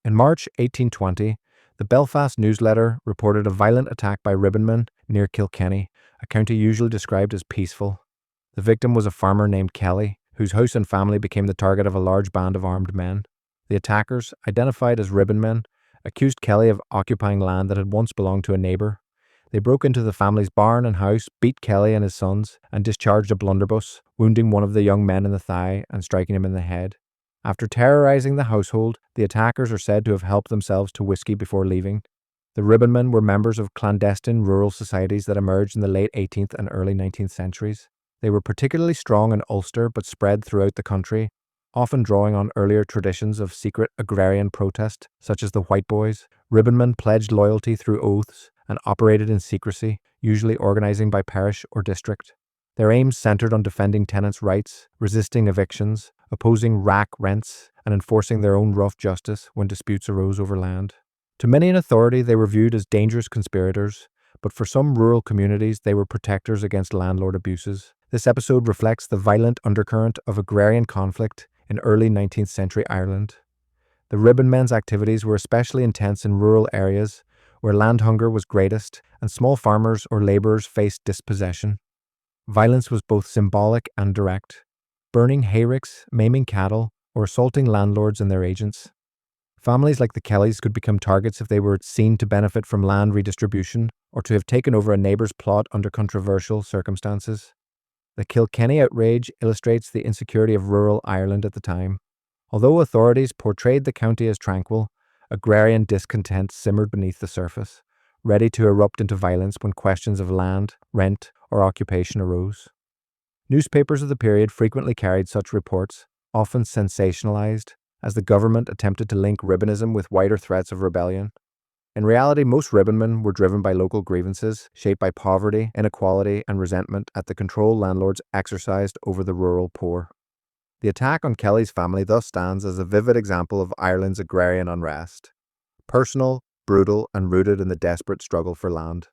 In March 1820, the Belfast Newsletter reported a violent attack by Ribbonmen near Kilkenny, a county usually described as peaceful. The victim was a farmer named Kelly, whose house and family became the target of a large band of armed men. The attackers, identified as Ribbonmen, accused Kelly of occupying land that had once belonged to a neighbour. They broke into the family's barn and house, beat Kelly and his sons, and discharged a blunderbuss, wounding one of the young men in the thigh and striking him in the head. After terrorizing the household, the attackers are said to have helped themselves to whiskey before leaving. The Ribbonmen were members of clandestine rural societies that emerged in the late 18th and early 19th centuries. They were particularly strong in Ulster but spread throughout the country, often drawing on earlier traditions of secret agrarian protest, such as the White Boys. Ribbonmen pledged loyalty through oaths and operated in secrecy, usually organizing by parish or district. Their aims centered on defending tenants' rights, resisting evictions, opposing rack rents, and enforcing their own rough justice when disputes arose over land. To many in authority, they were viewed as dangerous conspirators, but for some rural communities, they were protectors against landlord abuses. This episode reflects the violent undercurrent of agrarian conflict in early 19th century Ireland. The Ribbonmen's activities were especially intense in rural areas where land hunger was greatest and small farmers or labourers faced dispossession. Violence was both symbolic and direct, burning hayricks, maiming cattle, or assaulting landlords and their agents. Families like the Kellys could become targets if they were seen to benefit from land redistribution or to have taken over a neighbour's plot under controversial circumstances. The Kilkenny outrage illustrates the insecurity of rural Ireland at the time. Although authorities portrayed the county as tranquil, agrarian discontent simmered beneath the surface, ready to erupt into violence when questions of land, rent, or occupation arose. Newspapers of the period frequently carried such reports, often sensationalized, as the government attempted to link Ribbonism with wider threats of rebellion. In reality, most Ribbonmen were driven by local grievances, shaped by poverty, inequality, and resentment at the control landlords exercised over the rural poor. The attack on Kelly's family thus stands as a vivid example of Ireland's agrarian unrest. Personal, brutal, and rooted in the desperate struggle for land.